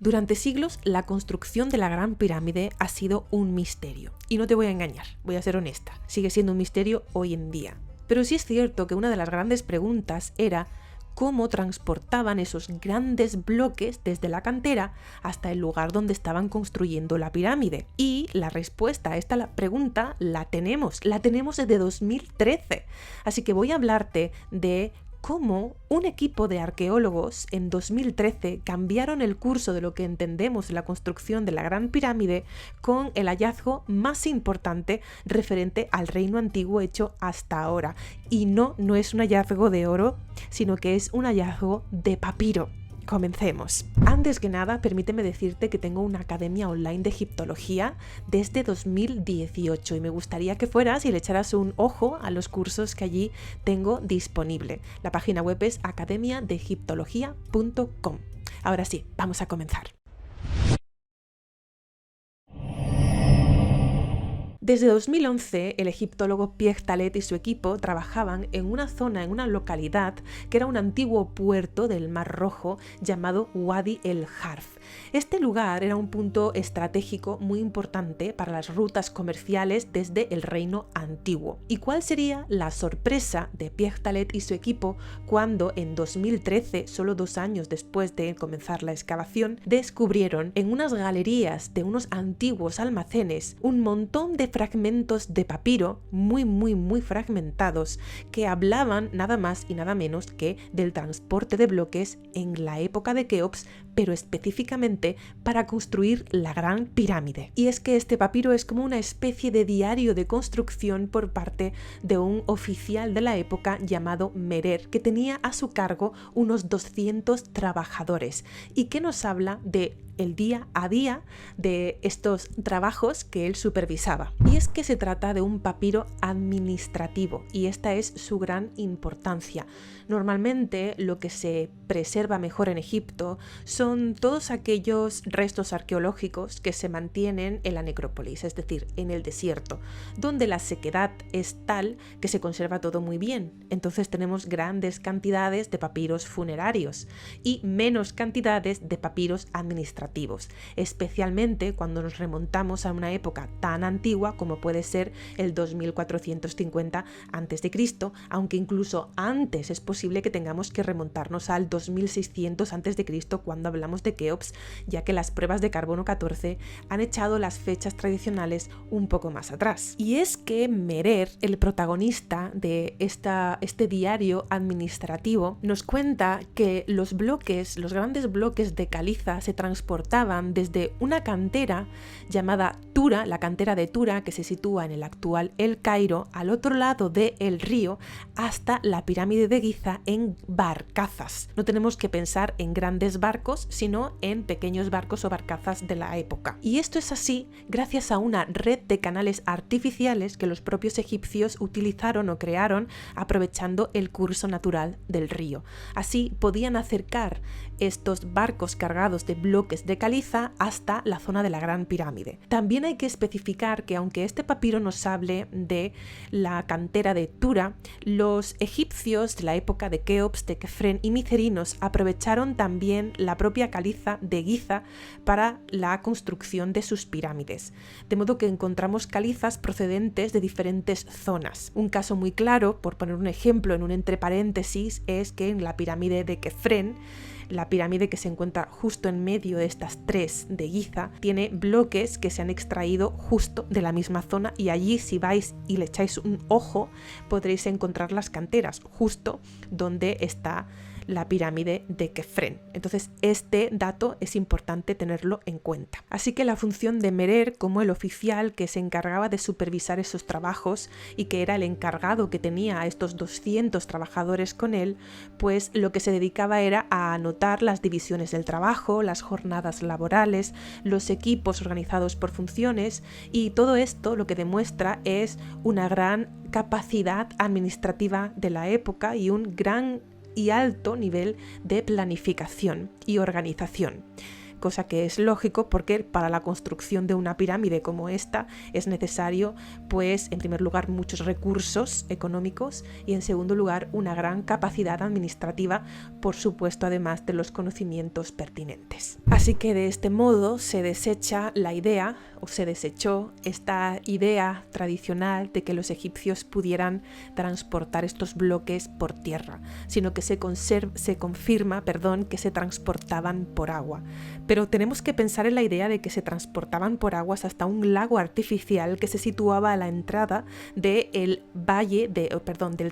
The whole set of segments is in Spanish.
Durante siglos, la construcción de la Gran Pirámide ha sido un misterio. Y no te voy a engañar, voy a ser honesta, sigue siendo un misterio hoy en día. Pero sí es cierto que una de las grandes preguntas era cómo transportaban esos grandes bloques desde la cantera hasta el lugar donde estaban construyendo la pirámide. Y la respuesta a esta pregunta la tenemos desde 2013. Así que voy a hablarte de cómo un equipo de arqueólogos en 2013 cambiaron el curso de lo que entendemos de la construcción de la Gran Pirámide con el hallazgo más importante referente al reino antiguo hecho hasta ahora. Y no es un hallazgo de oro, sino que es un hallazgo de papiro. Comencemos. Antes que nada, permíteme decirte que tengo una academia online de egiptología desde 2018 y me gustaría que fueras y le echaras un ojo a los cursos que allí tengo disponible. La página web es academiadeegiptología.com. Ahora sí, vamos a comenzar. Desde 2011, el egiptólogo Pierre Talet y su equipo trabajaban en una zona, en una localidad que era un antiguo puerto del Mar Rojo llamado Wadi el Harf. Este lugar era un punto estratégico muy importante para las rutas comerciales desde el reino antiguo. ¿Y cuál sería la sorpresa de Pierre Talet y su equipo cuando en 2013, solo 2 años después de comenzar la excavación, descubrieron en unas galerías de unos antiguos almacenes un montón de fragmentos de papiro muy fragmentados que hablaban nada más y nada menos que del transporte de bloques en la época de Keops, pero específicamente para construir la Gran Pirámide. Y es que este papiro es como una especie de diario de construcción por parte de un oficial de la época llamado Merer, que tenía a su cargo unos 200 trabajadores y que nos habla de el día a día de estos trabajos que él supervisaba. Y es que se trata de un papiro administrativo y esta es su gran importancia. Normalmente lo que se preserva mejor en Egipto son todos aquellos restos arqueológicos que se mantienen en la necrópolis, es decir, en el desierto, donde la sequedad es tal que se conserva todo muy bien. Entonces tenemos grandes cantidades de papiros funerarios y menos cantidades de papiros administrativos, especialmente cuando nos remontamos a una época tan antigua como puede ser el 2450 a.C., aunque incluso antes es posible que tengamos que remontarnos al 2600 a.C. cuando hablamos de Keops, ya que las pruebas de carbono 14 han echado las fechas tradicionales un poco más atrás. Y es que Merer, el protagonista de este diario administrativo, nos cuenta que los grandes bloques de caliza se transportaban desde una cantera llamada Tura, la cantera de Tura, que se sitúa en el actual El Cairo, al otro lado del río, hasta la pirámide de Giza en barcazas. No tenemos que pensar en grandes barcos, sino en pequeños barcos o barcazas de la época. Y esto es así gracias a una red de canales artificiales que los propios egipcios utilizaron o crearon aprovechando el curso natural del río. Así podían acercar estos barcos cargados de bloques de caliza hasta la zona de la Gran Pirámide. También hay que especificar que aunque este papiro nos hable de la cantera de Tura, los egipcios de la época de Keops, de Kefren y Micerinos aprovecharon también la propia caliza de Giza para la construcción de sus pirámides. De modo que encontramos calizas procedentes de diferentes zonas. Un caso muy claro, por poner un ejemplo en un entre paréntesis, es que en la pirámide de Kefren, la pirámide que se encuentra justo en medio de estas 3 de Giza, tiene bloques que se han extraído justo de la misma zona y allí, si vais y le echáis un ojo, podréis encontrar las canteras justo donde está la pirámide de Kefren. Entonces este dato es importante tenerlo en cuenta. Así que la función de Merer como el oficial que se encargaba de supervisar esos trabajos y que era el encargado que tenía a estos 200 trabajadores con él, pues lo que se dedicaba era a anotar las divisiones del trabajo, las jornadas laborales, los equipos organizados por funciones, y todo esto lo que demuestra es una gran capacidad administrativa de la época y un gran y alto nivel de planificación y organización. cosa que es lógico porque para la construcción de una pirámide como esta es necesario, pues, en primer lugar, muchos recursos económicos y en segundo lugar, una gran capacidad administrativa, por supuesto, además de los conocimientos pertinentes. Así que de este modo se desecha la idea, o se desechó esta idea tradicional de que los egipcios pudieran transportar estos bloques por tierra, sino que se confirma que se transportaban por agua. Pero tenemos que pensar en la idea de que se transportaban por aguas hasta un lago artificial que se situaba a la entrada del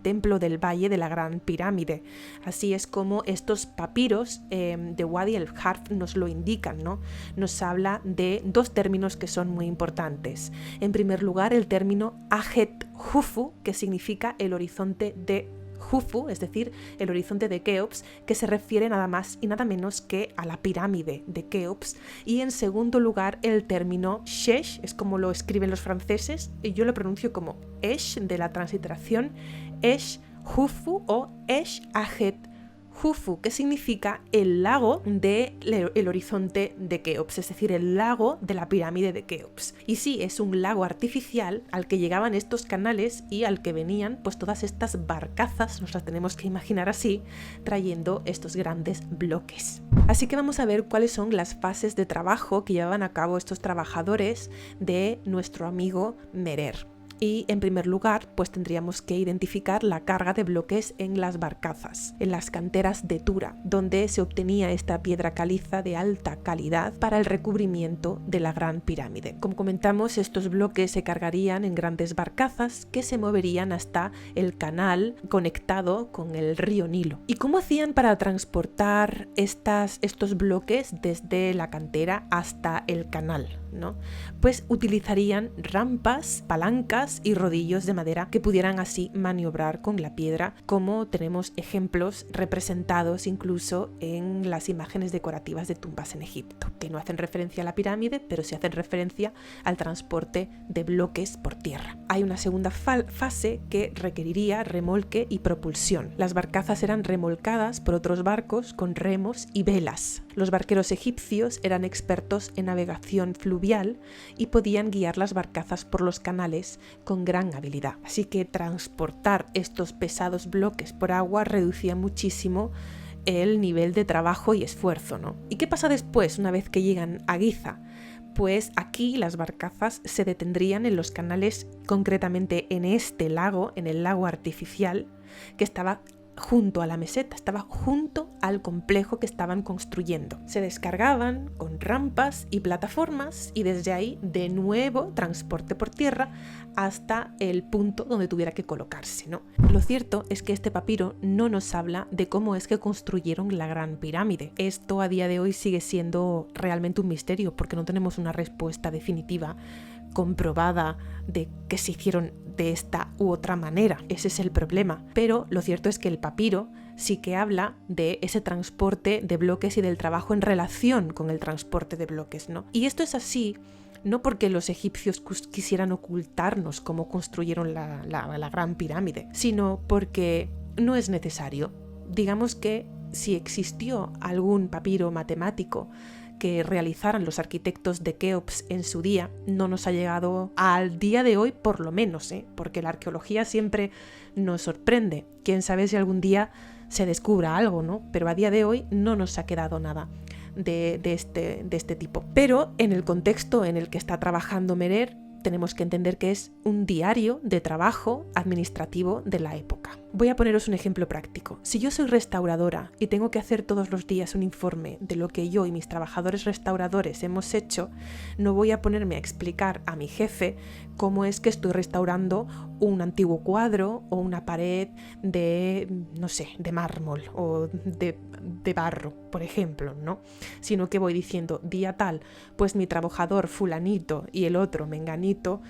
templo del Valle de la Gran Pirámide. Así es como estos papiros de Wadi el-Harf nos lo indican, ¿no? Nos habla de dos términos que son muy importantes. En primer lugar, el término Ahet Hufu, que significa el horizonte de Jufu, es decir, el horizonte de Keops, que se refiere nada más y nada menos que a la pirámide de Keops. Y en segundo lugar, el término Shesh, es como lo escriben los franceses, y yo lo pronuncio como Esh, de la transliteración Esh Jufu o Esh Ahet Jufu, que significa el lago del horizonte de Keops, es decir, el lago de la pirámide de Keops. Y sí, es un lago artificial al que llegaban estos canales y al que venían pues todas estas barcazas, nos las tenemos que imaginar así, trayendo estos grandes bloques. Así que vamos a ver cuáles son las fases de trabajo que llevaban a cabo estos trabajadores de nuestro amigo Merer. Y en primer lugar, pues tendríamos que identificar la carga de bloques en las barcazas, en las canteras de Tura, donde se obtenía esta piedra caliza de alta calidad para el recubrimiento de la Gran Pirámide. Como comentamos, estos bloques se cargarían en grandes barcazas que se moverían hasta el canal conectado con el río Nilo. ¿Y cómo hacían para transportar estos bloques desde la cantera hasta el canal, ¿no? Pues utilizarían rampas, palancas y rodillos de madera que pudieran así maniobrar con la piedra, como tenemos ejemplos representados incluso en las imágenes decorativas de tumbas en Egipto, que no hacen referencia a la pirámide, pero sí hacen referencia al transporte de bloques por tierra. Hay una segunda fase que requeriría remolque y propulsión. Las barcazas eran remolcadas por otros barcos con remos y velas. Los barqueros egipcios eran expertos en navegación fluvial y podían guiar las barcazas por los canales con gran habilidad. Así que transportar estos pesados bloques por agua reducía muchísimo el nivel de trabajo y esfuerzo, ¿no? ¿Y qué pasa después, una vez que llegan a Giza? Pues aquí las barcazas se detendrían en los canales, concretamente en este lago, en el lago artificial, que estaba junto a la meseta, estaba junto al complejo que estaban construyendo. Se descargaban con rampas y plataformas y desde ahí de nuevo transporte por tierra hasta el punto donde tuviera que colocarse, ¿no? Lo cierto es que este papiro no nos habla de cómo es que construyeron la Gran Pirámide. Esto a día de hoy sigue siendo realmente un misterio porque no tenemos una respuesta definitiva comprobada de que se hicieron de esta u otra manera. Ese es el problema. Pero lo cierto es que el papiro sí que habla de ese transporte de bloques y del trabajo en relación con el transporte de bloques, ¿no? Y esto es así no porque los egipcios quisieran ocultarnos cómo construyeron la Gran Pirámide, sino porque no es necesario. Digamos que si existió algún papiro matemático que realizaran los arquitectos de Keops en su día, no nos ha llegado al día de hoy, por lo menos, porque la arqueología siempre nos sorprende. Quién sabe si algún día se descubra algo, ¿no? Pero a día de hoy no nos ha quedado nada de este tipo. Pero en el contexto en el que está trabajando Merer, tenemos que entender que es un diario de trabajo administrativo de la época. Voy a poneros un ejemplo práctico. Si yo soy restauradora y tengo que hacer todos los días un informe de lo que yo y mis trabajadores restauradores hemos hecho, no voy a ponerme a explicar a mi jefe cómo es que estoy restaurando un antiguo cuadro o una pared de, no sé, de mármol o de barro, por ejemplo, ¿no? Sino que voy diciendo, día tal, pues mi trabajador fulanito y el otro menganito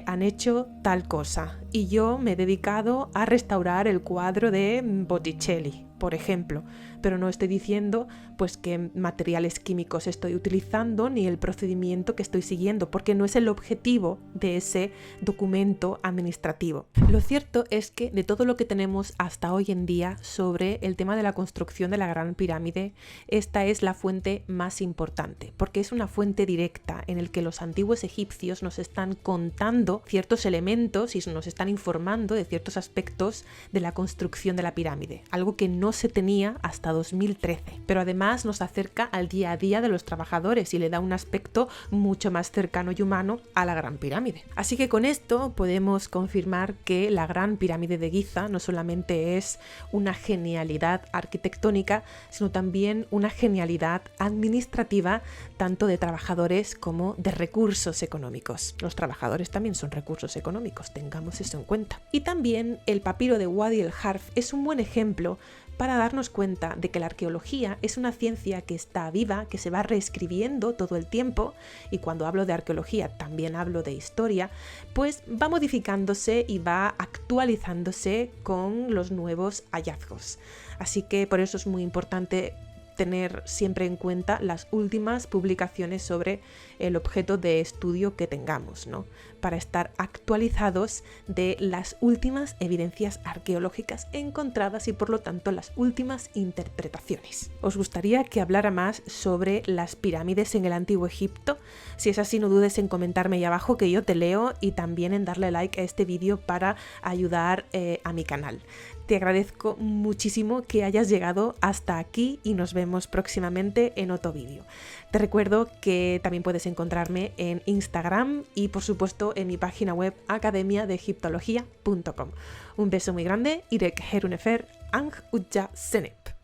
han hecho tal cosa y yo me he dedicado a restaurar el cuadro de Botticelli, por ejemplo, pero no estoy diciendo pues qué materiales químicos estoy utilizando ni el procedimiento que estoy siguiendo, porque no es el objetivo de ese documento administrativo. Lo cierto es que de todo lo que tenemos hasta hoy en día sobre el tema de la construcción de la Gran Pirámide, esta es la fuente más importante, porque es una fuente directa en el que los antiguos egipcios nos están contando ciertos elementos y nos están informando de ciertos aspectos de la construcción de la pirámide, algo que no se tenía hasta 2013, pero además nos acerca al día a día de los trabajadores y le da un aspecto mucho más cercano y humano a la Gran Pirámide. Así que con esto podemos confirmar que la Gran Pirámide de Giza no solamente es una genialidad arquitectónica, sino también una genialidad administrativa, tanto de trabajadores como de recursos económicos. Los trabajadores también son recursos económicos, tengamos eso en cuenta. Y también el papiro de Wadi el-Harf es un buen ejemplo para darnos cuenta de que la arqueología es una ciencia que está viva, que se va reescribiendo todo el tiempo, y cuando hablo de arqueología también hablo de historia, pues va modificándose y va actualizándose con los nuevos hallazgos. Así que por eso es muy importante tener siempre en cuenta las últimas publicaciones sobre el objeto de estudio que tengamos, ¿no? Para estar actualizados de las últimas evidencias arqueológicas encontradas y por lo tanto las últimas interpretaciones. ¿Os gustaría que hablara más sobre las pirámides en el Antiguo Egipto? Si es así, no dudes en comentarme ahí abajo, que yo te leo, y también en darle like a este vídeo para ayudar a mi canal. Te agradezco muchísimo que hayas llegado hasta aquí y nos vemos próximamente en otro vídeo. Te recuerdo que también puedes encontrarme en Instagram y por supuesto en mi página web academiadeegiptología.com. Un beso muy grande, Irek Herunefer, Ang Udja Senep.